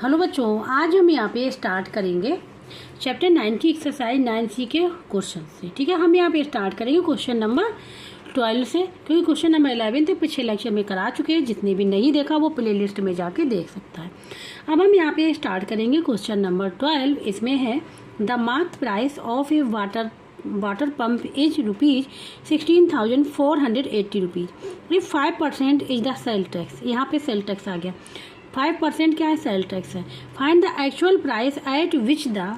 Hello बच्चों, आज हम यहाँ पे स्टार्ट करेंगे चैप्टर 9 की एक्सरसाइज 9C के क्वेश्चन से। ठीक है, हम यहाँ पे स्टार्ट करेंगे क्वेश्चन नंबर 12 से, क्योंकि क्वेश्चन नंबर 11 तो पिछले लेक्चर में करा चुके हैं। जिसने भी नहीं देखा वो प्ले लिस्ट में जाके देख सकता है। अब हम यहाँ पे स्टार्ट करेंगे क्वेश्चन नंबर 12। इसमें है the mark price of a water pump is ₹16,480। 5% is the sale tax. यहाँ पे सेल टैक्स आ गया। 5% क्या है? सेल टैक्स है। Find the actual price at which the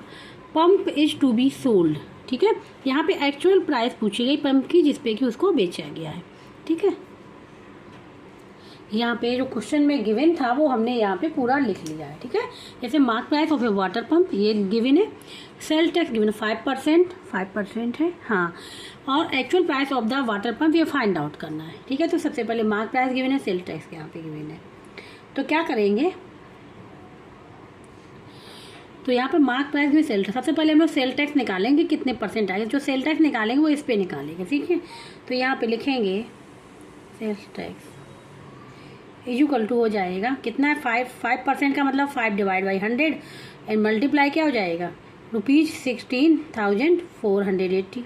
pump is to be sold. ठीक है, यहाँ पे एक्चुअल प्राइस पूछी गई पंप की जिसपे कि उसको बेचा गया है। ठीक है, यहाँ पे जो क्वेश्चन में गिवन था वो हमने यहाँ पे पूरा लिख लिया है। ठीक है, जैसे mark price of a water pump ये गिवन है, सेल टैक्स गिवन 5% है। हाँ, और actual price of the water pump ये फाइंड आउट करना है। ठीक है, तो सबसे पहले मार्क प्राइस गिवन है, सेल टैक्स यहाँ पे गिवन है। तो क्या करेंगे, तो यहाँ पे मार्क प्राइस में सेल टैक्स, सबसे पहले हम लोग सेल टैक्स निकालेंगे कितने परसेंट आएगा। जो सेल टैक्स निकालेंगे वो इस पे निकालेंगे। ठीक है, तो यहाँ पे लिखेंगे सेल टैक्स इक्वल टू हो जाएगा कितना है 5% का मतलब 5/100 एंड मल्टीप्लाई क्या हो जाएगा ₹16,480।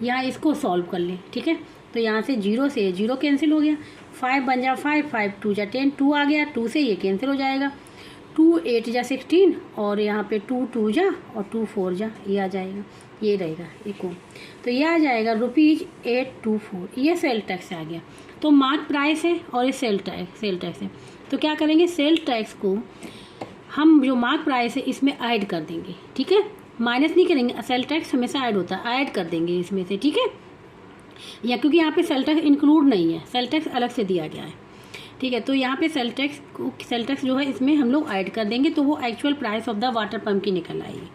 यहाँ इसको सॉल्व कर लें। ठीक है, तो यहाँ से जीरो से जीरो कैंसिल हो गया, 5 बन जा 5, 5 2 जा 10, 2 आ गया, 2 से ये कैंसिल हो जाएगा, 2 8 जा 16 और यहाँ पे 2 2 जा और 2 4 जा, ये आ जाएगा, ये रहेगा इको। तो ये आ जाएगा ₹824। ये सेल टैक्स आ गया। तो मार्क प्राइस है और ये सेल टैक्स है। तो क्या करेंगे, सेल टैक्स को हम जो मार्क प्राइस है इसमें ऐड कर देंगे। ठीक है, माइनस नहीं करेंगे, सेल टैक्स हमेशा ऐड होता है, ऐड कर देंगे इसमें से। ठीक है, या क्योंकि यहाँ पे सेल टैक्स इंक्लूड नहीं है, सेल टैक्स अलग से दिया गया है। ठीक है, तो यहाँ पे सेल टैक्स जो है इसमें हम लोग ऐड कर देंगे, तो वो actual price of the water pump की निकल आएगी।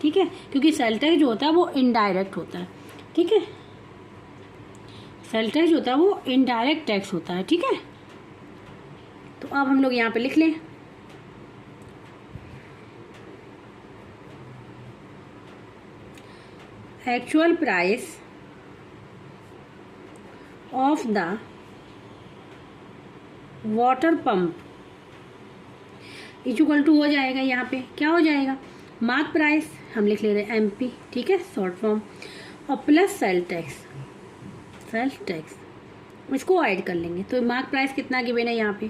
ठीक है, क्योंकि सेल टैक्स जो होता है वो इनडायरेक्ट होता है। ठीक है, सेल टैक्स जो होता है वो इनडायरेक्ट टैक्स होता है। ठीक है, तो अब हम लोग यहाँ पे लिख लें actual price of the water pump equal to हो जाएगा, यहाँ पे क्या हो जाएगा, मार्क प्राइस हम लिख ले रहे हैं MP। ठीक है, शॉर्ट फॉर्म, और प्लस सेल टैक्स इसको ऐड कर लेंगे। तो मार्क प्राइस कितना गिवन है यहाँ पे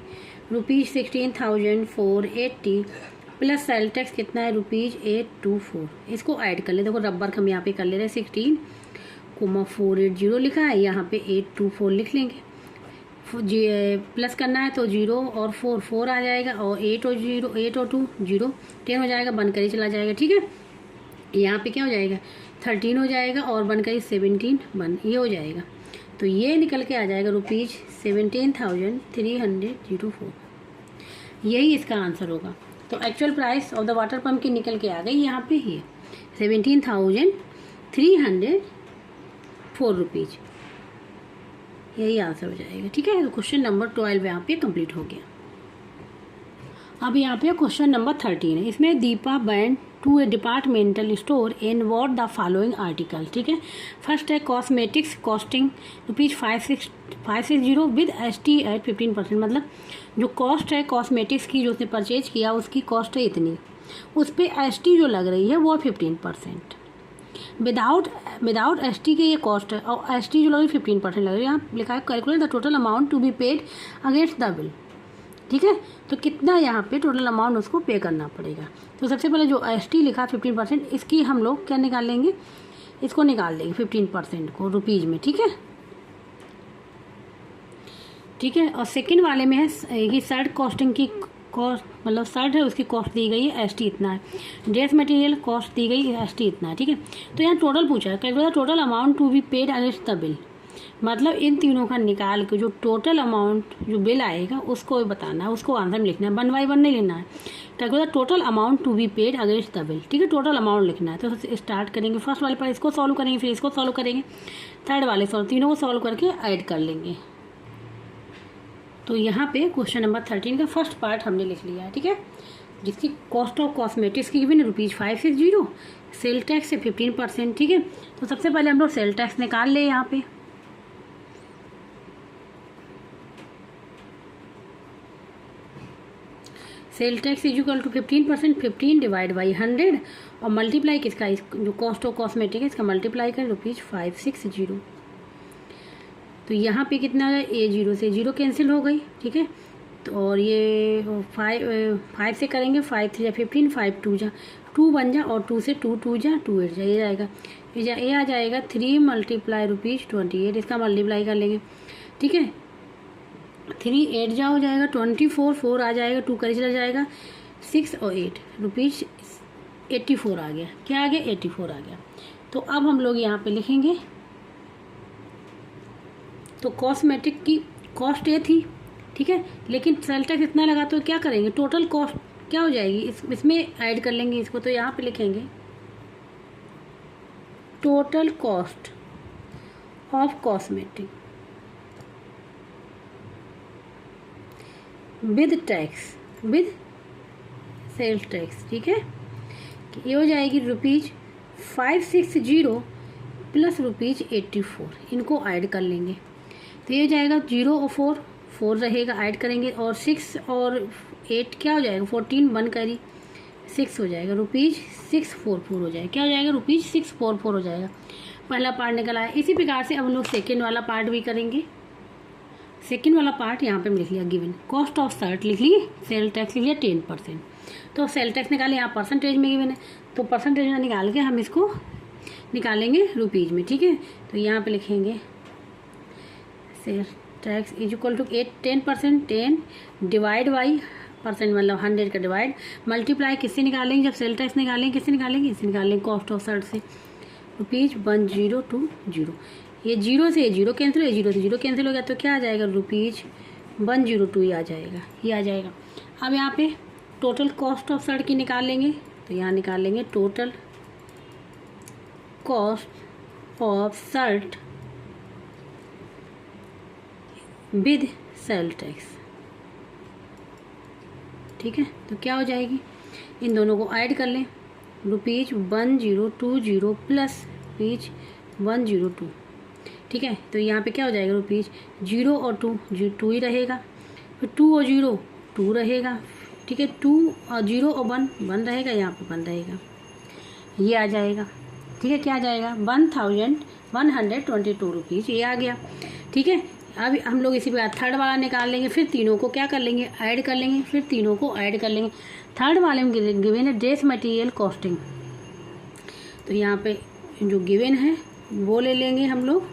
₹16,480 प्लस सेल टैक्स कितना है ₹824। इसको ऐड कर ले, देखो रबर हम यहाँ पे कर ले रहे हैं 16,480 लिखा है, यहाँ पे 824 लिख लेंगे। प्लस करना है तो 0 और 4 आ जाएगा, और 8 और 2 0 10 हो जाएगा, बनकर ही चला जाएगा। ठीक है, यहाँ पे क्या हो जाएगा 13 हो जाएगा और बनकर ही 17 ये हो जाएगा। तो ये निकल के आ जाएगा ₹17,304। यही इसका आंसर होगा। तो actual price of the water pump की निकल के आ गई यहाँ पे ही 17,304 यही आंसर हो जाएगा। ठीक है, तो क्वेश्चन नंबर 12 यहाँ पे कंप्लीट हो गया। अब यहाँ पे क्वेश्चन नंबर 13 है। इसमें Deepa went to a departmental store and bought the following article. ठीक है, फर्स्ट है cosmetics costing ₹560 with ST at 15%। मतलब जो कॉस्ट है कॉस्मेटिक्स की जो उसने परचेज किया उसकी कॉस्ट है इतनी, उस पर ST जो लग रही है वो 15%। विदाउट ST के ये कॉस्ट है और ST जो लग रही 15% लग रही है। यहाँ लिखा है calculate the total amount to be paid against the bill. ठीक है, तो कितना यहाँ पे टोटल अमाउंट उसको पे करना पड़ेगा। तो सबसे पहले जो ST लिखा 15%, इसकी हम लोग क्या निकाल लेंगे, इसको निकाल लेंगे 15% को रुपीज़ में। ठीक है, और सेकंड वाले में है कि शर्ट कॉस्टिंग की कॉस्ट, मतलब शर्ट है उसकी कॉस्ट दी गई है ST इतना है, ड्रेस मटेरियल कॉस्ट दी गई है ST इतना है। ठीक है, तो यहाँ टोटल पूछा है calculate total amount to be paid against the bill. मतलब इन तीनों का निकाल के जो टोटल अमाउंट जो बिल आएगा उसको बताना है, उसको आंसर में लिखना है, 1 बाय 1 नहीं लिखना है। Calculate total amount to be paid against the bill. ठीक है, टोटल अमाउंट लिखना है। तो स्टार्ट करेंगे फर्स्ट वाले पर, इसको सॉल्व करेंगे, फिर इसको सॉल्व करेंगे, थर्ड वाले सॉल्व, तीनों को सॉल्व करके ऐड कर लेंगे। तो यहाँ पे क्वेश्चन नंबर 13 का फर्स्ट पार्ट हमने लिख लिया है। ठीक है, जिसकी कॉस्ट ऑफ कॉस्मेटिक्स की गिवन ₹560, सेल टैक्स है 15%। ठीक है, तो सबसे पहले हम लोग सेल टैक्स निकाल ले। यहाँ पे sale tax is equal to 15%, 15 divide by 100 और मल्टीप्लाई किसका, इस जो कॉस्ट ऑफ कॉस्मेटिक है इसका मल्टीप्लाई करें ₹560। तो यहाँ पे कितना है, A0 से 0 कैंसिल हो गई, ठीक है। तो और ये 5 से करेंगे, 5 3 जा 15, 5 2 जा 2 बन जा, और 2 से 2 2 जा 2 8 जा, ये जाएगा, ये आ जाएगा 3 मल्टीप्लाई ₹28, इसका मल्टीप्लाई कर लेंगे, ठीक है। 3 8 जा हो जाएगा 24, 4 आ जाएगा, 2 कर चला जाएगा 6 और 8 ₹84 आ गया, क्या आ गया, 84 आ गया। तो अब हम लोग यहाँ पे लिखेंगे, तो कॉस्मेटिक की कॉस्ट ये थी, ठीक है, लेकिन सेल टैक्स इतना लगा तो क्या करेंगे, टोटल कॉस्ट क्या हो जाएगी, इसमें ऐड कर लेंगे इसको। तो यहाँ पे लिखेंगे total cost of cosmetic with tax, with sale tax, ठीक है। ये हो जाएगी ₹560 प्लस ₹84, इनको ऐड कर लेंगे। तो ये हो जाएगा 0 और 4 रहेगा, ऐड करेंगे, और 6 और 8 क्या हो जाएगा, 14 1 करी 6 हो जाएगा, ₹644 हो जाएगा, क्या हो जाएगा, ₹644 हो जाएगा। पहला पार्ट निकल आया। इसी प्रकार से अब हम लोग सेकेंड वाला पार्ट भी करेंगे। सेकेंड वाला पार्ट यहाँ पे लिख लिया, गिवन कॉस्ट ऑफ शर्ट लिख ली, सेल टैक्स लिख लिया 10%। तो सेल टैक्स निकाले, यहाँ परसेंटेज में गिवन है, तो परसेंटेज में निकाल के हम इसको निकालेंगे रुपीज़ में, ठीक है। तो यहाँ पे लिखेंगे sale tax is equal to 10%, 10 divide by percent मतलब 100 का डिवाइड, मल्टीप्लाई किससे निकालेंगे, जब सेल टैक्स निकालेंगे किससे निकालेंगे, इससे निकालेंगे कॉस्ट ऑफ शर्ट से, ₹1020। ये 0 से 0 कैंसिल, 0 से 0 कैंसिल हो गया, तो क्या आ जाएगा, ₹102 आ जाएगा, ये आ जाएगा। अब यहाँ पे टोटल कॉस्ट ऑफ शर्ट की निकाल लेंगे, तो यहाँ निकाल लेंगे total cost of shirt with sale tax, ठीक है। तो क्या हो जाएगी, इन दोनों को ऐड कर लें, ₹1020 प्लस ₹102, ठीक है। तो यहाँ पे क्या हो जाएगा, ₹0 और 2 2 ही रहेगा, फिर 2 और 0 2 रहेगा, ठीक है। 2 और 0 और 1 रहेगा, यहाँ पे 1 रहेगा, ये आ जाएगा, ठीक है। क्या आ जाएगा, ₹1122, ये आ गया, ठीक है। अब हम लोग इसी प्रकार थर्ड वाला निकाल लेंगे, फिर तीनों को क्या कर लेंगे, ऐड कर लेंगे, फिर तीनों को ऐड कर लेंगे। थर्ड वाले में गिवन है ड्रेस मटेरियल कॉस्टिंग, तो यहाँ पे जो गिवन है वो ले लेंगे हम लोग,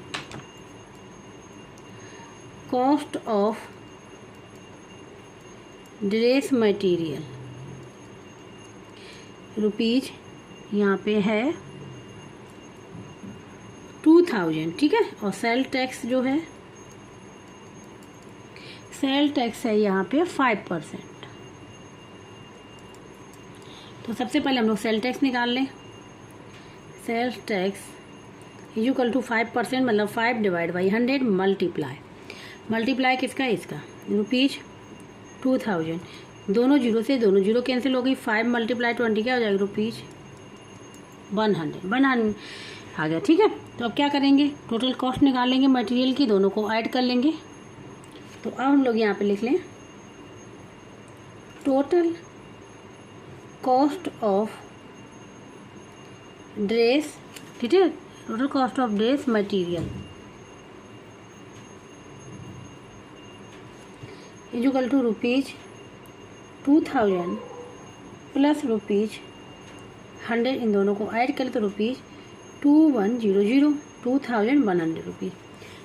cost of dress material rupees, यहाँ पे है 2000, ठीक है। और सेल टैक्स जो है, सेल टैक्स है यहाँ पे 5%। तो सबसे पहले हम लोग सेल टैक्स निकाल लें, sale tax is equal to 5% मतलब 5 डिवाइड बाई 100 मल्टीप्लाई किसका, इसका ₹2000, दोनों 0 से दोनों 0 कैंसिल हो गई, 5 मल्टीप्लाई 20 क्या हो जाएगा, ₹100 आ गया, ठीक है। तो अब क्या करेंगे, टोटल कॉस्ट निकालेंगे मटेरियल की, दोनों को ऐड कर लेंगे। तो अब हम लोग यहाँ पे लिख लें टोटल कॉस्ट ऑफ ड्रेस, ठीक है, total cost of dress material is equal to ₹2000 plus ₹100, इन दोनों को ऐड करें तो ₹2100, ₹2100,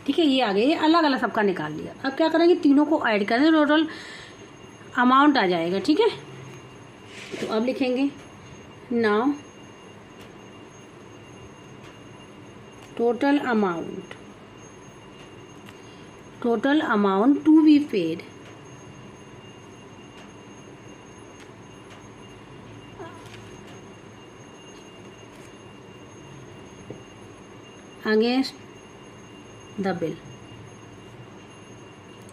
ठीक है। ये आ गया, ये अलग अलग सबका निकाल लिया। अब क्या करेंगे, तीनों को ऐड करें, टोटल अमाउंट आ जाएगा, ठीक है। तो अब लिखेंगे now total amount to be paid against the bill,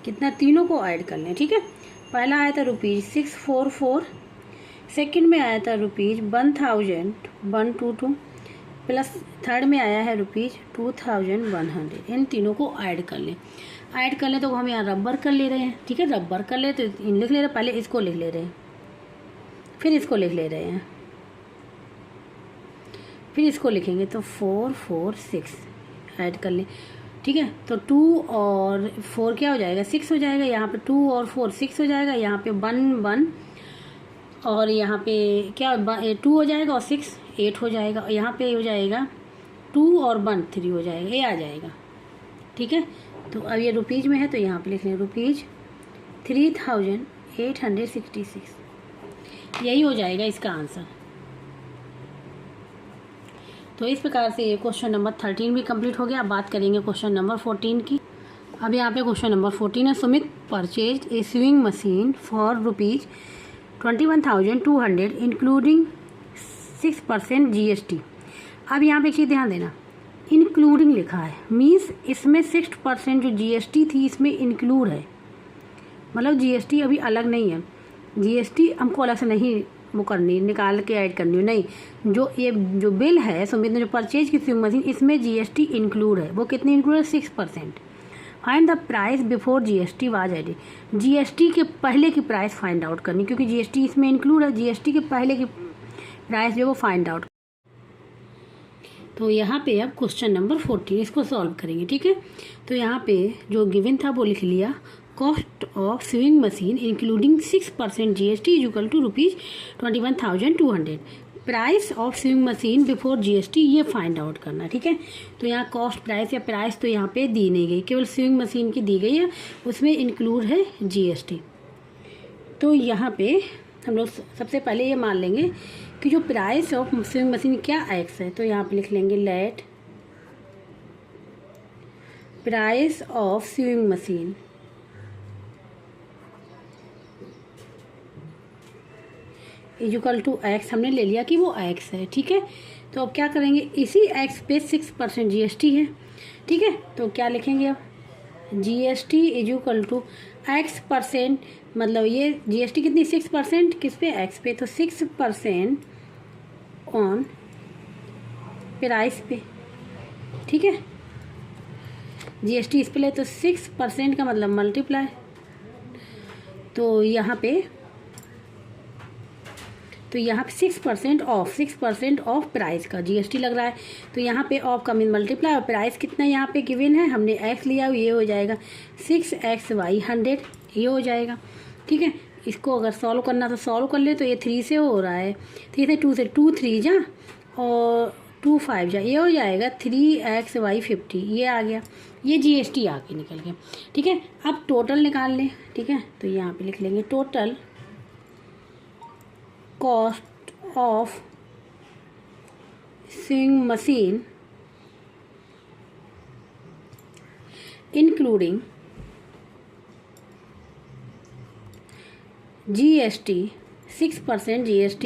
कितना, तीनों को ऐड कर लें, ठीक है। पहला आया था ₹644, सेकंड में आया था ₹1122 प्लस थर्ड में आया है ₹2100, इन तीनों को ऐड कर लें। तो हम यहाँ रबर कर ले रहे हैं, ठीक है, रबर कर ले, तो इन लिख ले रहे हैं, पहले इसको लिख ले रहे हैं, फिर इसको लिख ले रहे हैं, फिर इसको लिखेंगे तो 4 4 6 ऐड कर लें, ठीक है। तो 2 और 4 क्या हो जाएगा, 6 हो जाएगा। यहाँ पे 2 और 4 6 हो जाएगा। यहाँ पे 1 1 और यहाँ पे क्या 2 हो जाएगा और 6 8 हो जाएगा। और यहाँ पे हो जाएगा 2 और 1 3 हो जाएगा, ये आ जाएगा, ठीक है। तो अब ये रुपीज़ में है तो यहाँ पे लिख लें रुपीज़ 3866, यही हो जाएगा इसका आंसर। तो इस प्रकार से ये क्वेश्चन नंबर 13 भी कंप्लीट हो गया। अब बात करेंगे क्वेश्चन नंबर 14 की। अब यहाँ पे क्वेश्चन नंबर 14 है, Sumit purchase a swing machine for ₹21,200 including 6% GST। अब यहाँ पे एक चीज़ ध्यान देना, इंक्लूडिंग लिखा है, मीन्स इसमें 6% जो GST थी इसमें इंक्लूड है, मतलब GST अभी अलग नहीं है। GST हमको अलग से नहीं वो करनी, निकाल के ऐड करनी, नहीं, जो ये जो बिल है सुमित ने जो परचेज की स्विंग मशीन, इसमें GST इंक्लूड है। वो कितनी इंक्लूड है, 6%। Find the price before GST was added. GST के पहले की प्राइस फाइंड आउट करनी, क्योंकि GST इसमें इंक्लूड है, GST के पहले की प्राइस जो वो फाइंड आउट। तो यहाँ पे अब क्वेश्चन नंबर 14 इसको सॉल्व करेंगे, ठीक है। तो यहाँ पे जो गिवन था वो लिख लिया, cost of swing machine including 6% GST is equal to ₹21,200। Price of swing machine before GST ये फाइंड आउट करना, ठीक है। तो यहाँ कॉस्ट प्राइस या प्राइस तो यहाँ पे दी नहीं गई, केवल स्विंग मशीन की दी गई है, उसमें इंक्लूड है GST। तो यहाँ पे हम लोग सबसे पहले ये मान लेंगे कि जो प्राइस ऑफ स्विंग मशीन क्या एक्स है, तो यहाँ पे लिख लेंगे let price of swing machine equal to x, हमने ले लिया कि वो एक्स है, ठीक है। तो अब क्या करेंगे, इसी एक्स पे 6% GST है, ठीक है। तो क्या लिखेंगे अब, GST इक्वल टू x%, मतलब ये GST कितनी, 6% किस पे, एक्स पे, तो 6% ऑन प्राइस पे, ठीक है। GST इस पे ले तो 6% का मतलब मल्टीप्लाई, तो यहाँ पे 6% ऑफ प्राइस का GST लग रहा है। तो यहाँ पे ऑफ का मीन मल्टीप्लाई, और प्राइस कितना यहाँ पे गिवन है, हमने x लिया, ये हो जाएगा 6xy 100, ये हो जाएगा, ठीक है। इसको अगर सॉल्व करना तो सॉल्व कर ले, तो ये 3 से हो रहा है, 3 से 2 से 2 3 जा और 2 5 जा, ये हो जाएगा 3xy 50, ये आ गया, ये GST आके निकल गया, ठीक है। अब टोटल निकाल लें, ठीक है। तो यहाँ पे लिख लेंगे total cost of swing machine including GST 6% GST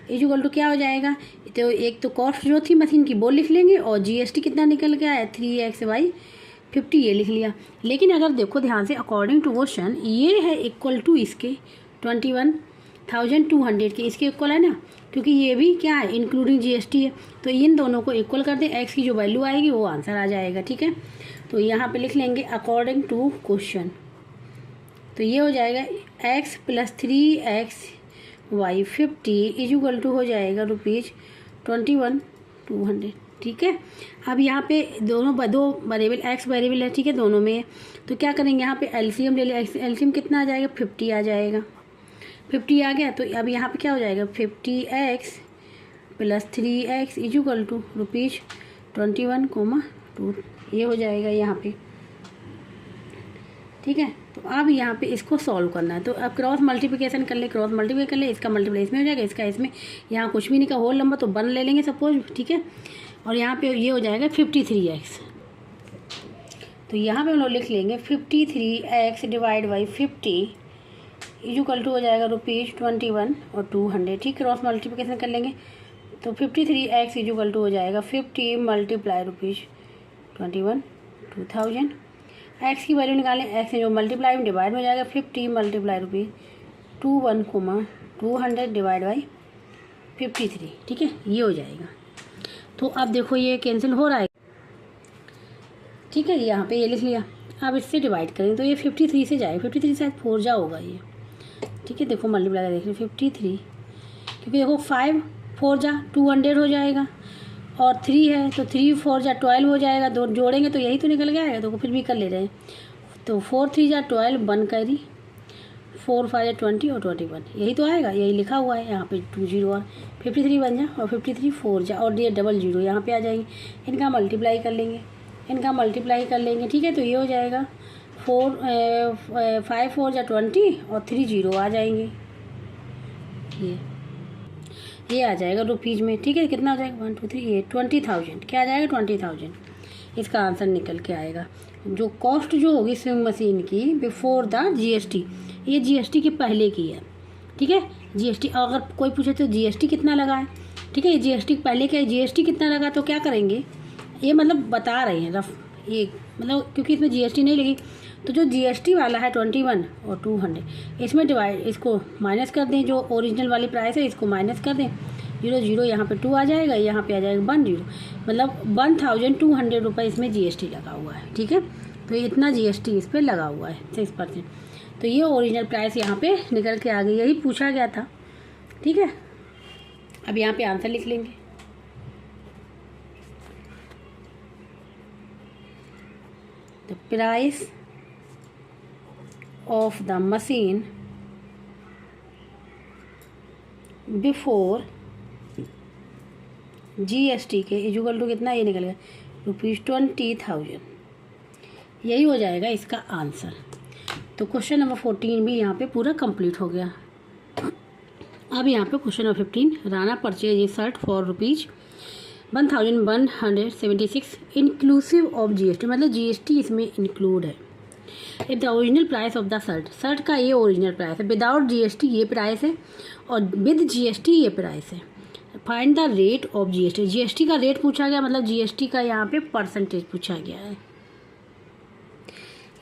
is equal to क्या हो जाएगा, तो एक तो कॉस्ट जो थी मशीन की वो लिख लेंगे, और GST कितना निकल गया है 3xy 50, ये लिख लिया। लेकिन अगर देखो ध्यान से, अकॉर्डिंग टू क्वेश्चन ये है इक्वल टू इसके 21,200 के, इसके इक्वल है ना, क्योंकि ये भी क्या है, इंक्लूडिंग GST है। तो इन दोनों को इक्वल कर दें, एक्स की जो वैल्यू आएगी वो आंसर आ जाएगा, ठीक है। तो यहाँ पे लिख लेंगे अकॉर्डिंग टू क्वेश्चन, तो ये हो जाएगा x + 3xy 50 is equal to हो जाएगा ₹21,200, ठीक है। अब यहाँ पे दो वेरिएबल x वेरिएबल है, ठीक है, दोनों में। तो क्या करेंगे, यहाँ पे एलसीएम ले लिया, एलसीएम कितना आ जाएगा, 50 आ जाएगा, 50 आ गया। तो अब यहाँ पे क्या हो जाएगा, 50x + 3x is equal to ₹21,200, ये हो जाएगा यहाँ पे, ठीक है। तो अब यहाँ पे इसको सॉल्व करना है, तो अब क्रॉस मल्टीप्लिकेशन कर ले, क्रॉस मल्टीप्लाई कर ले, इसका मल्टीप्लाई इसमें हो जाएगा, इसका इसमें, यहाँ कुछ भी नहीं का होल नंबर तो 1 ले लेंगे सपोज, ठीक है। और यहाँ पे ये हो जाएगा 53x, तो यहाँ पे हम लोग लिख लेंगे 53x divide by 50 is equal to हो जाएगा ₹21,200, ठीक। क्रॉस मल्टीप्लिकेशन कर लेंगे, तो 53x इज इक्वल टू हो जाएगा 50 मल्टीप्लाई ₹21,200। एक्स की वैल्यू निकालें, एक्स जो मल्टीप्लाई में डिवाइड में जाएगा, 50 मल्टीप्लाई ₹21,200 डिवाइड बाई 53, ठीक है, ये हो जाएगा। तो अब देखो ये कैंसिल हो रहा है, ठीक है, यहाँ पे ये लिख लिया। अब इससे डिवाइड करें तो ये 53 से जाएगा, 53 शायद 4 जा होगा ये, ठीक है। देखो मल्टीप्लाई देख रहे 53 क्योंकि देखो 5 4 जा 200 हो जाएगा, और 3 है तो 3 4 जा 12 हो जाएगा, दो जोड़ेंगे तो यही तो निकल के आएगा। तो फिर भी कर ले रहे हैं, तो 4 3 जा 12, 1 कैरी, 4 5 जा 20 और 21, यही तो आएगा, यही लिखा हुआ है यहाँ पे 20 और 53 बन जा, और 53 4 जा, और ये डबल जीरो यहाँ पे आ जाएगी। इनका मल्टीप्लाई कर लेंगे, ठीक है। तो ये हो जाएगा 5 4 जा 20 और 3 जीरो आ जाएंगे, ये आ जाएगा रुपीज़ में, ठीक है। कितना हो जाएगा 1 2 3 8 20,000, क्या आ जाएगा 20,000, इसका आंसर निकल के आएगा। जो कॉस्ट जो होगी स्विंग मशीन की बिफोर द जीएसटी, ये जीएसटी के पहले की है, ठीक है। जीएसटी अगर कोई पूछे तो जीएसटी कितना लगा है, ठीक है, ये जीएसटी पहले क्या है, जीएसटी कितना लगा, तो क्या करेंगे, ये मतलब बता रहे हैं रफ, ये मतलब क्योंकि इसमें जीएसटी नहीं लगी, तो जो जीएसटी वाला है 21 और 200, इसमें डिवाइड, इसको माइनस कर दें, जो ओरिजिनल वाली प्राइस है इसको माइनस कर दें, 0 0 यहाँ पे 2 आ जाएगा, यहाँ पे आ जाएगा 1 0, मतलब 1200 रुपये इसमें जीएसटी लगा हुआ है, ठीक है। तो इतना जीएसटी इस पर लगा हुआ है 6%। तो ये ओरिजिनल प्राइस यहाँ पे निकल के आ गई, यही पूछा गया था, ठीक है। अब यहाँ पे आंसर लिख लेंगे। The price of the machine before GST के इक्वल टू कितना, ये निकल गया ₹20,000, यही हो जाएगा इसका आंसर। तो क्वेश्चन नंबर 14 भी यहाँ पे पूरा कंप्लीट हो गया। अब यहाँ पे क्वेश्चन नंबर 15, राणा परचेज ये shirt for ₹1,176 inclusive of GST, मतलब जीएसटी इसमें इंक्लूड है। If the original price of the shirt का ये ओरिजिनल प्राइस है, विदाउट जीएसटी ये प्राइस है, और विद जीएसटी ये प्राइस है। Find the rate of GST, GST का रेट पूछा गया, मतलब जीएसटी का यहाँ पे परसेंटेज पूछा गया है।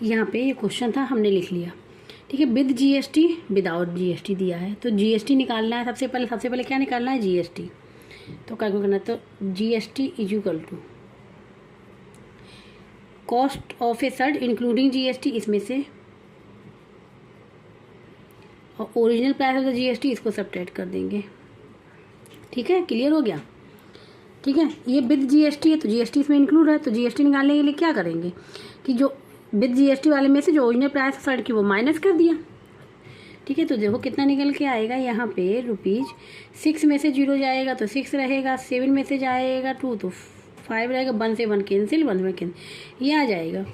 यहाँ पे ये क्वेश्चन था, हमने लिख लिया, ठीक है। विद जीएसटी विदाउट जीएसटी दिया है, तो जीएसटी निकालना है सबसे पहले क्या निकालना है, जीएसटी। तो कैलकुलेट करना है, तो GST is equal to cost of a shirt including GST, इसमें से, और original price of the GST, इसको सब्ट्रैक्ट कर देंगे, ठीक है। क्लियर हो गया, ठीक है। ये विद जीएसटी है तो जीएसटी इसमें इंक्लूड है, तो जीएसटी निकालने के लिए क्या करेंगे कि जो विद जीएसटी वाले में से जो ओरिजिनल प्राइस है शर्ट की वो माइनस कर दिया, ठीक है। तो देखो कितना निकल के आएगा, यहाँ पे ₹6 में से 0 जाएगा तो 6 रहेगा, 7 में से जाएगा 2 तो 5 रहेगा, 1 से 1 कैंसिल, 1 में कैंसिल, ये आ जाएगा।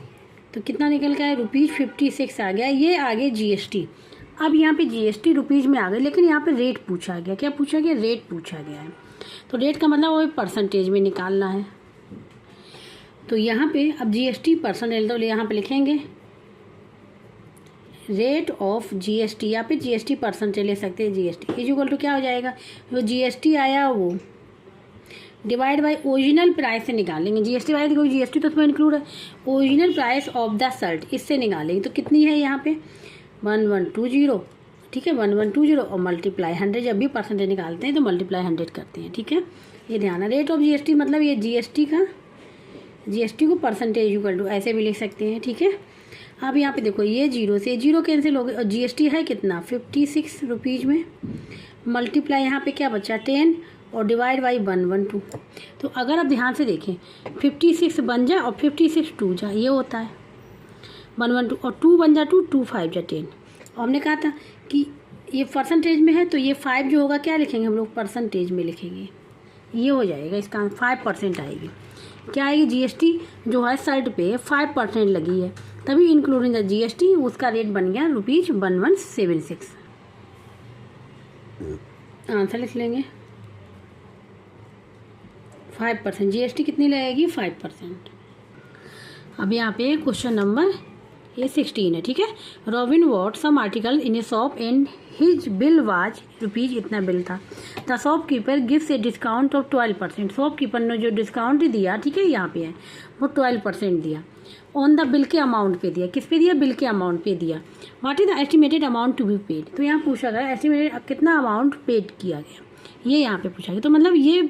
तो कितना निकल के आया, ₹56 आ गया, ये आगे जीएसटी। अब यहाँ पे जीएसटी रुपीज़ में आ गई, लेकिन यहाँ पे रेट पूछा गया, क्या पूछा गया, रेट पूछा गया है। तो रेट का मतलब वो परसेंटेज में निकालना है। तो यहाँ पे अब जीएसटी परसेंटेज, तो यहाँ पे लिखेंगे रेट ऑफ जीएसटी, यहाँ पे जीएसटी परसेंटेज ले सकते हैं, जीएसटी इज इक्वल टू क्या हो जाएगा, जो जीएसटी आया वो डिवाइड बाई ओरिजिनल प्राइस से निकालेंगे। जीएसटी वाले कोई जीएसटी तो उसमें इंक्लूड है, original price of the shirt इससे निकालेंगे। तो कितनी है यहाँ पे 1120, ठीक है, 1120 और मल्टीप्लाई 100, जब भी परसेंटेज निकालते हैं तो मल्टीप्लाई 100 करते हैं, ठीक है। ये ध्यान है, रेट ऑफ जीएसटी मतलब ये जीएसटी को परसेंटेज इक्वल टू ऐसे भी लिख सकते हैं, ठीक है। अब यहाँ पे देखो ये 0 से 0 कैंसिल हो गए, और जीएसटी है कितना 56 रुपीज़ में, मल्टीप्लाई यहाँ पे क्या बचा 10 और डिवाइड बाई 112। तो अगर आप ध्यान से देखें 56 बन जाए और 56 2 जा, ये होता है 112, और 2 बन जा 2, 2 5 जा 10। और हमने कहा था कि ये परसेंटेज में है तो ये 5 जो होगा क्या लिखेंगे हम लोग, परसेंटेज में लिखेंगे, ये हो जाएगा इसका 5% आएगी। क्या आएगी, जीएसटी जो है शर्ट पे 5% लगी है, तभी इंक्लूडिंग द जीएसटी उसका रेट बन गया ₹1176। आंसर लिख लेंगे 5%, जीएसटी कितनी लगेगी 5%। अब यहाँ पे क्वेश्चन नंबर ये 16 है, ठीक है। Robin bought some article in a shop and his bill was rupees, इतना बिल था। The shopkeeper gives a discount of 12%, shopkeeper ने जो डिस्काउंट दिया, ठीक है, यहाँ पे है वो 12% दिया। ऑन द बिल के अमाउंट पे दिया, किस पे दिया, बिल के अमाउंट पे दिया। What is the estimated amount to be paid, तो यहाँ पूछा गया एस्टिमेटेड कितना अमाउंट पेड किया गया, ये यहाँ पे पूछा गया। तो मतलब ये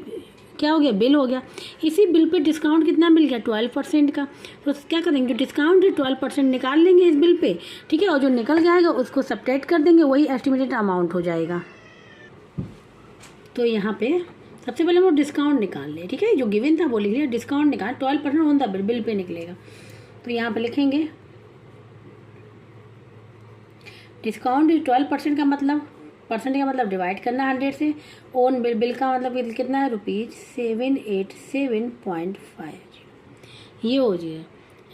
क्या हो गया, बिल हो गया। इसी बिल पे डिस्काउंट कितना मिल गया 12% का, तो क्या करेंगे, जो डिस्काउंट है 12% निकाल लेंगे इस बिल पे, ठीक है, और जो निकल जाएगा उसको सब्ट्रैक्ट कर देंगे, वही एस्टिमेटेड अमाउंट हो जाएगा। तो यहाँ पे सबसे पहले हम लोग डिस्काउंट निकाल लें, ठीक है। जो गिवन था वो लिख लिया, डिस्काउंट निकाल 12% ऑन द बिल पे निकलेगा। तो यहाँ पे लिखेंगे डिस्काउंट 12% का मतलब, परसेंट का मतलब डिवाइड करना 100 से, ओन बिल का मतलब कितना है ₹787.50, ये हो जाएगा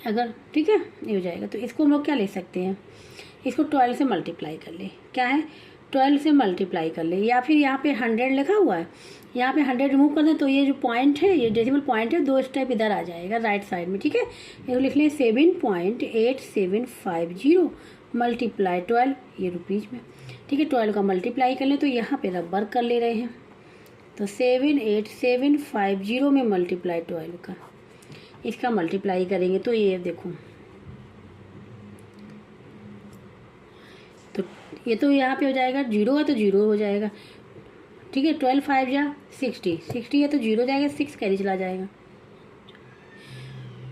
अगर, ठीक है, ये हो जाएगा। तो इसको हम लोग क्या ले सकते हैं, इसको 12 से मल्टीप्लाई कर ले, क्या है 12 से मल्टीप्लाई कर ले, या फिर यहाँ पे 100 लिखा हुआ है, यहाँ पे 100 रिमूव कर दें तो ये जो पॉइंट है, ये डेसिमल पॉइंट है, 2 स्टेप इधर आ जाएगा राइट साइड में, ठीक है। इसको लिख लें 7.8750 मल्टीप्लाई 12, ये रुपीज़ में, ठीक है। 12 का मल्टीप्लाई कर लें तो यहाँ पे रबर कर ले रहे हैं, तो 78750 में मल्टीप्लाई 12 का, इसका मल्टीप्लाई करेंगे तो ये देखो, तो ये तो यहाँ पे हो जाएगा, 0 है तो 0 हो जाएगा, ठीक है। 12 5 जा 60, 60 है तो 0 जाएगा, 6 कैरी चला जाएगा।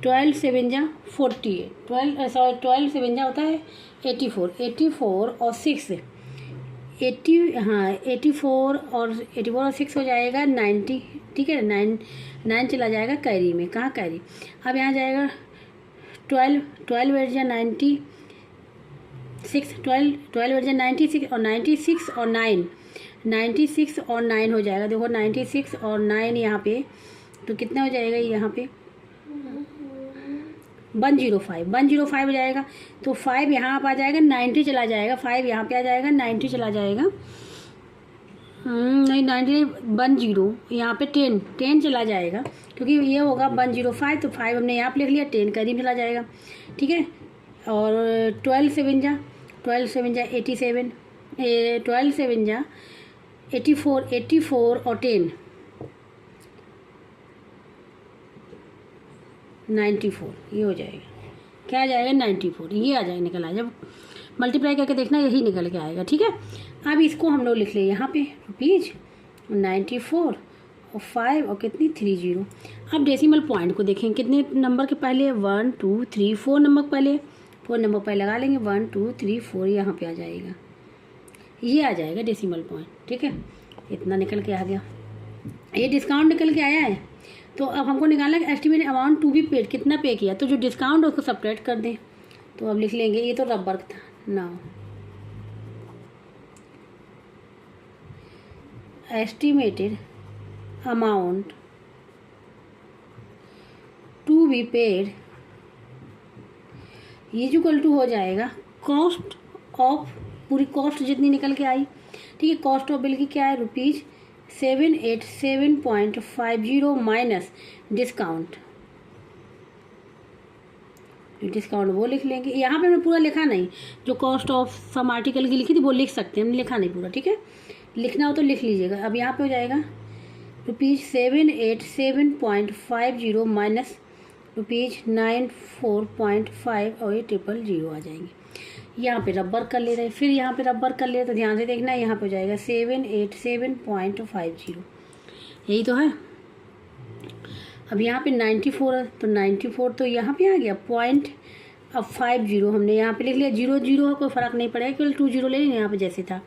12 7 जा 48, 12 7 जा होता है 84, 84 और 6 80, हाँ 84 और 6 हो जाएगा 90, ठीक है। 9 चला जाएगा कैरी में, कहाँ कैरी, अब यहाँ जाएगा 12 एट जा 96, 12 एट जा 96 और 96 और 9, 96 और 9 हो जाएगा, देखो 96 और 9 यहाँ पे, तो कितना हो जाएगा यहाँ पे 105 हो जाएगा। तो 5 यहाँ पे आ जाएगा, 90 चला जाएगा, 5 यहाँ पे आ जाएगा, 90 चला जाएगा, नहीं 90 10 यहाँ पे 10 चला जाएगा, क्योंकि ये होगा 105, तो 5 हमने यहाँ पे लिख लिया, 10 करीब चला जाएगा, ठीक है। और 12 7 जा 87, 12 7 जा 84 और 10 94, ये हो जाएगा, क्या आ जाएगा 94, ये आ जाएगा, निकल आ, जब मल्टीप्लाई करके देखना यही निकल के आएगा, ठीक है। अब इसको हम लोग लिख ले यहाँ पे रुपीज़ 94 और 5 और कितनी 30। अब डेसिमल पॉइंट को देखें, कितने नंबर के पहले 1 2 3 4 नंबर पहले, 4 नंबर पहले लगा लेंगे, 1 2 3 4 यहाँ पे आ जाएगा, ये आ जाएगा डेसिमल पॉइंट, ठीक है। इतना निकल के आ गया, ये डिस्काउंट निकल के आया है। तो अब हमको निकालना है estimate amount to be paid, कितना पे किया, तो जो डिस्काउंट है उसको सब्ट्रैक्ट कर दें। तो अब लिख लेंगे, ये तो रबर था ना, estimated amount to be paid ये जो इक्वल टू हो जाएगा कॉस्ट ऑफ, पूरी कॉस्ट जितनी निकल के आई, ठीक है। कॉस्ट ऑफ बिल की क्या है ₹787.50 माइनस डिस्काउंट, डिस्काउंट वो लिख लेंगे। यहाँ पे हमने पूरा लिखा नहीं, जो कॉस्ट ऑफ सम आर्टिकल की लिखी थी वो लिख सकते हैं, हमने लिखा नहीं पूरा, ठीक है। लिखना हो तो लिख लीजिएगा। अब यहाँ पे हो जाएगा ₹787.50 माइनस ₹94.5 और ये 000 आ जाएंगे। यहाँ पे रबर कर ले रहे, फिर यहाँ पे रबर कर ले, तो ध्यान से देखना, यहाँ पे हो जाएगा 787.50, यही तो है। अब यहाँ पे 94 है, तो 94 तो यहाँ पे आ गया पॉइंट, अब 50 हमने यहाँ पे लिख लिया, 0 0 कोई फ़र्क नहीं पड़ेगा, केवल 2 0 ले लेंगे, यहाँ पे जैसे था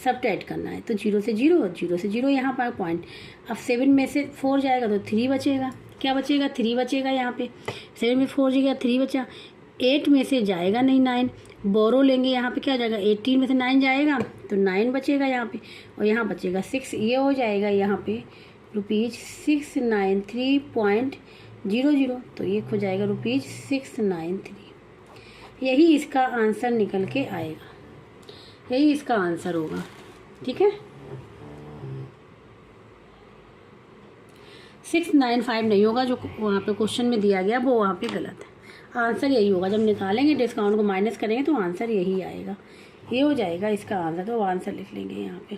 सब्ट्रैक्ट करना है, तो 0 से 0 यहाँ पर पॉइंट। अब 7 में से 4 जाएगा तो 3 बचेगा, क्या बचेगा 3 बचेगा, यहाँ पे 7 में 4 जगह 3 बचा। 8 में से जाएगा नहीं 9, बोरो लेंगे, यहाँ पे क्या हो जाएगा 18 में से 9 जाएगा तो 9 बचेगा यहाँ पे, और यहाँ बचेगा 6, ये हो जाएगा यहाँ पे ₹693.00, तो ये हो जाएगा ₹693। यही इसका आंसर निकल के आएगा, यही इसका आंसर होगा, ठीक है। 695 नहीं होगा, जो वहाँ पे क्वेश्चन में दिया गया वो वहाँ पे गलत है, आंसर यही होगा। जब निकालेंगे डिस्काउंट को माइनस करेंगे तो आंसर यही आएगा, ये हो जाएगा इसका आंसर। तो आंसर लिख लेंगे यहाँ पे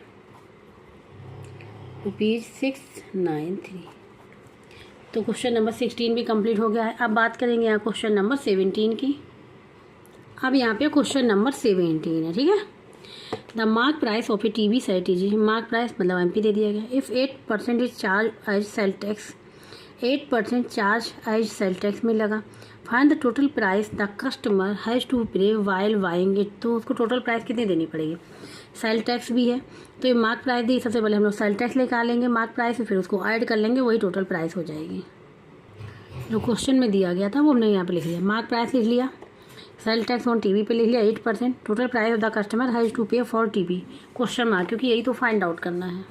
₹693। तो क्वेश्चन नंबर 16 भी कंप्लीट हो गया है। अब बात करेंगे यहाँ क्वेश्चन नंबर 17 की। अब यहाँ पे क्वेश्चन नंबर 17 है, ठीक है। The mark price of a TV set is, mark price मतलब एमपी दे दिया गया। If 8% is charge as sale tax, 8% charge as sale tax में लगा। Find the total price the customer has to pay while buying it, तो उसको total price कितनी देनी पड़ेगी। सेल टैक्स भी है। तो ये मार्क प्राइस दी, सबसे पहले हम लोग सेल टैक्स निकालेंगे मार्क प्राइस, फिर उसको ऐड कर लेंगे, वही टोटल प्राइस हो जाएगी। जो क्वेश्चन में दिया गया था वो हमने यहाँ पे लिख लिया। मार्क प्राइस लिख लिया, सेल टैक्स ऑन टीवी पे लिख लिया 8%, total price of the customer has to pay for TV question mark, क्योंकि यही तो फाइंड आउट करना है।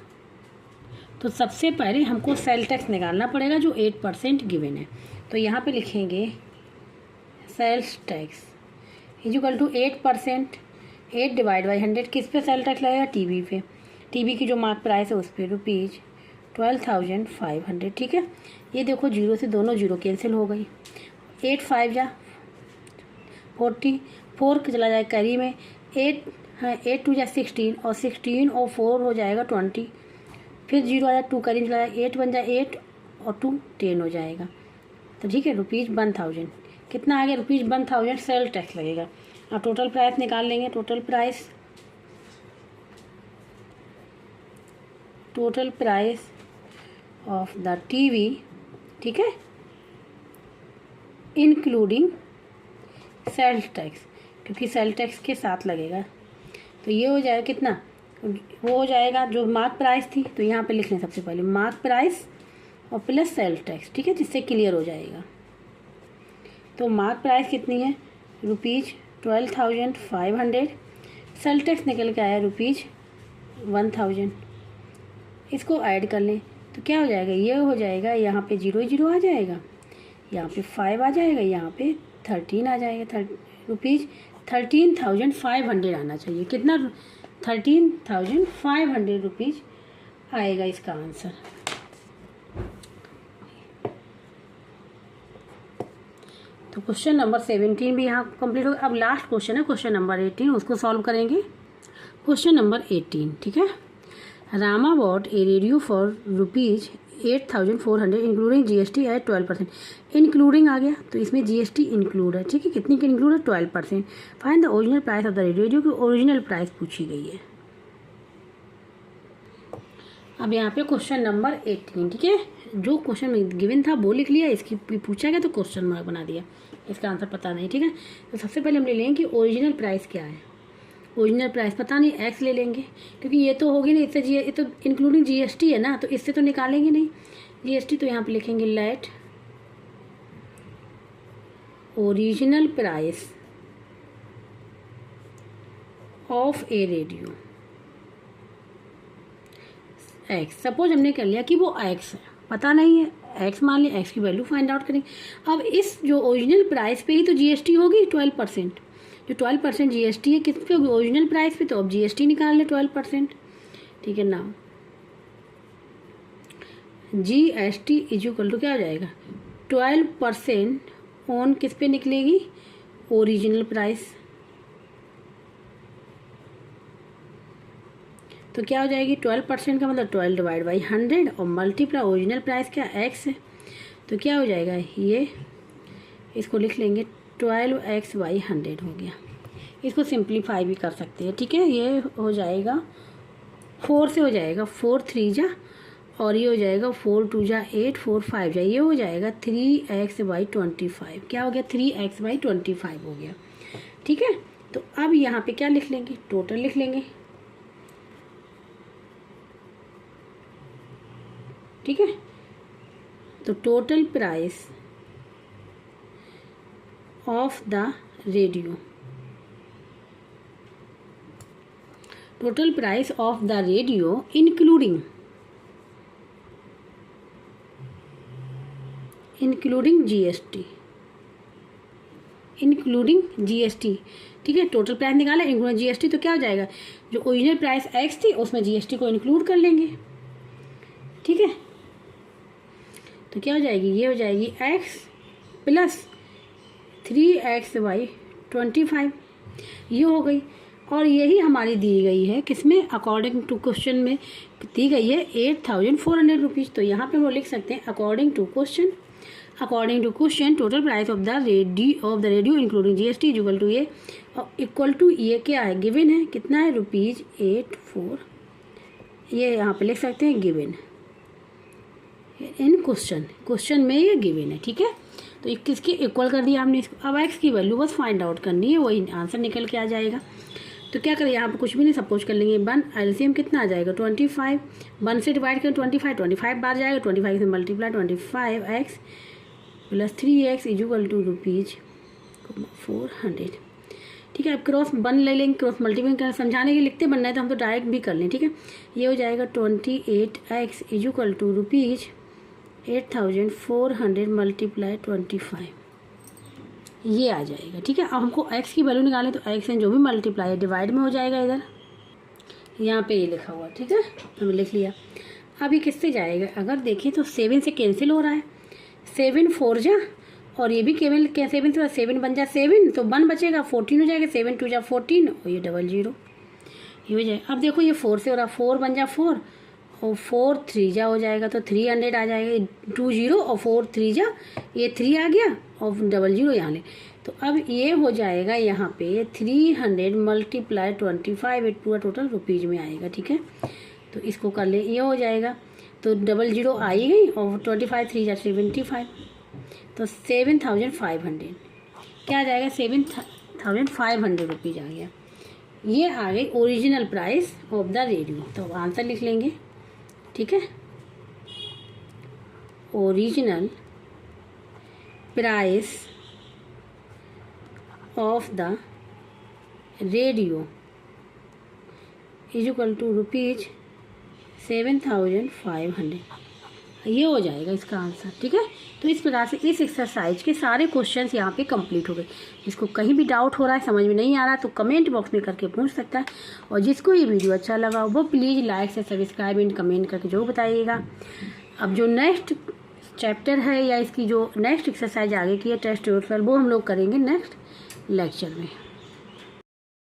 तो सबसे पहले हमको सेल टैक्स निकालना पड़ेगा जो 8% गिवन है। तो यहाँ पे लिखेंगे sales tax equal to 8%, 8 divide by 100, किस पे सेल टैक्स लगेगा? टीवी पे। टीवी की जो मार्क प्राइस है उस पर ₹12,500, ठीक है। ये देखो जीरो से दोनों जीरो कैंसिल हो गई, 8 5 जा 40, 4 चला जाए कैरी में, 8 2 जा 16, और 16 और 4 हो जाएगा 20, फिर जीरो आ जाए 2 कैरी चला जाए, 8 1 जा 8 और 2 10 हो जाएगा। तो ठीक है, ₹1000 कितना आ गया? ₹1000 सेल टैक्स लगेगा। अब टोटल प्राइस निकाल लेंगे। Total price of the TV, ठीक है, इंक्लूडिंग सेल टैक्स, क्योंकि सेल टैक्स के साथ लगेगा। तो ये हो जाएगा कितना? वो हो जाएगा जो मार्क प्राइस थी, तो यहाँ पे लिख लें सबसे पहले मार्क प्राइस और प्लस सेल टैक्स, ठीक है, जिससे क्लियर हो जाएगा। तो मार्क प्राइस कितनी है? ₹12,500, सेल टैक्स निकल के आया ₹1000। इसको ऐड कर लें तो क्या हो जाएगा? ये हो जाएगा, यहाँ पे 0 0 आ जाएगा, यहाँ पे 5 आ जाएगा, यहाँ पे 13 आ जाएगा। ₹13,500 आना चाहिए। कितना? ₹13,500 आएगा इसका आंसर। तो क्वेश्चन नंबर 17 भी यहाँ कंप्लीट हो गया। अब लास्ट क्वेश्चन है क्वेश्चन नंबर 18, उसको सॉल्व करेंगे। क्वेश्चन नंबर 18, ठीक है। Rama bought a radio for ₹8,400 including GST at 12%। Including आ गया तो इसमें GST इंक्लूड है, ठीक है। कितनी की इंक्लूड है? 12%। Find the original price of the radio की ओरिजिनल प्राइस पूछी गई है। अब यहाँ पे क्वेश्चन नंबर 18, ठीक है। जो क्वेश्चन में गिवन था वो लिख लिया, इसकी पूछा गया तो क्वेश्चन मार्क बना दिया, इसका आंसर पता नहीं, ठीक है। तो सबसे पहले हम ले लेंगे कि ओरिजिनल प्राइस क्या है। ओरिजिनल प्राइस पता नहीं, एक्स ले लेंगे, क्योंकि ये तो होगी नहीं, इससे ये तो इंक्लूडिंग GST है ना, तो इससे तो निकालेंगे नहीं GST। तो यहाँ पे लिखेंगे let original price of a radio x. Suppose हमने कर लिया कि वो एक्स है, पता नहीं है, एक्स मान लिया, एक्स की वैल्यू फाइंड आउट करेंगे। अब इस जो ओरिजिनल प्राइस पे ही तो GST होगी 12%, जो 12% GST है किस पे? ओरिजिनल प्राइस पे। तो अब GST निकाल ले 12%, ठीक है ना। GST इक्वल टू क्या हो जाएगा? 12% ऑन किस पे निकलेगी? Original price. तो क्या हो जाएगी? 12% का मतलब 12 डिवाइड बाई 100 और मल्टीप्लाई ओरिजिनल प्राइस क्या? एक्स है। तो क्या हो जाएगा? ये इसको लिख लेंगे 12x/100 हो गया। इसको सिंप्लीफाई भी कर सकते हैं, ठीक है। ये हो जाएगा 4 से हो जाएगा 4 3 जा, और ये हो जाएगा 4 2 जा 8 4 5 जा, ये हो जाएगा 3x/25। क्या हो गया? 3x/25 हो गया, ठीक है। तो अब यहाँ पे क्या लिख लेंगे? टोटल लिख लेंगे, ठीक है। तो total price of the radio, total price of the radio including GST, ठीक है। टोटल प्राइस निकाला इंक्लूडिंग GST, तो क्या हो जाएगा? जो ओरिजिनल प्राइस एक्स थी उसमें GST को इंक्लूड कर लेंगे, ठीक है। तो क्या हो जाएगी? ये हो जाएगी x प्लस 3x/25, ये हो गई। और यही हमारी दी गई है किसमें? अकॉर्डिंग टू क्वेश्चन में दी गई है ₹8,400। तो यहाँ पे वो लिख सकते हैं according to question total price of the radio including GST equal to ये, इक्वल टू ये क्या है? गिवन है, कितना है? ₹8,400। ये यहाँ पे लिख सकते हैं गिवन इन क्वेश्चन में, ये गिवन है, ठीक है। तो किसके इक्वल कर दिया हमने इसको। अब एक्स की वैल्यू बस फाइंड आउट करनी है, वही आंसर निकल के आ जाएगा। तो क्या करें, यहाँ पर कुछ भी नहीं, सपोज कर लेंगे 1, एलसीएम कितना आ जाएगा 25, 1 से डिवाइड करें 25 बार जाएगा, 25 से मल्टीप्लाई 25x + 3x = रुपीज़ 400। ठीक है, अब क्रॉस 1 ले लेंगे, क्रॉस मल्टीप्लाई समझाने के लिखते बनना है तो हम तो डायरेक्ट भी कर लें। ठीक है, ये हो जाएगा 28x = रुपीज़ 8400 × 25, ये आ जाएगा। ठीक है, अब हमको x की वैल्यू निकालें तो x जो भी मल्टीप्लाई है डिवाइड में हो जाएगा, इधर यहाँ पे ये लिखा हुआ। ठीक है, हमने लिख लिया। अब ये किससे जाएगा, अगर देखें तो 7 से कैंसिल हो रहा है, 7 4 जा, और ये भी केवल 7 से 7 बन जा 7, तो 1 बचेगा, 14 हो जाएगा, 7 2 जा 14, और ये 00 ये हो जाएगा। अब देखो ये 4 से हो रहा, 4 बन जा 4, और 4 3 जा हो जाएगा, तो 300 आ जाएगा, 20 और 4 3 जा, ये 3 आ गया और 00 यहाँ ले, तो अब ये हो जाएगा यहाँ पे 300 × 25, पूरा टोटल रुपीज़ में आएगा। ठीक है, तो इसको कर ले, ये हो जाएगा, तो 00 आ ही गई, और 25 3 जा 75, तो 7500 क्या आ जाएगा, 7500 रुपीज़ आ गया। ये आ गई original price of the radio. तो आंसर लिख लेंगे। ठीक है, original price of the radio = rupees 7500, ये हो जाएगा इसका आंसर। ठीक है, तो इस प्रकार से इस एक्सरसाइज के सारे क्वेश्चंस यहाँ पे कंप्लीट हो गए। जिसको कहीं भी डाउट हो रहा है, समझ में नहीं आ रहा, तो कमेंट बॉक्स में करके पूछ सकता है, और जिसको ये वीडियो अच्छा लगा वो प्लीज़ लाइक से सब्सक्राइब एंड कमेंट करके जो बताइएगा। अब जो नेक्स्ट चैप्टर है या इसकी जो नेक्स्ट एक्सरसाइज आगे की है टेस्ट ट्यूटोरियल, वो हम लोग करेंगे नेक्स्ट लेक्चर में।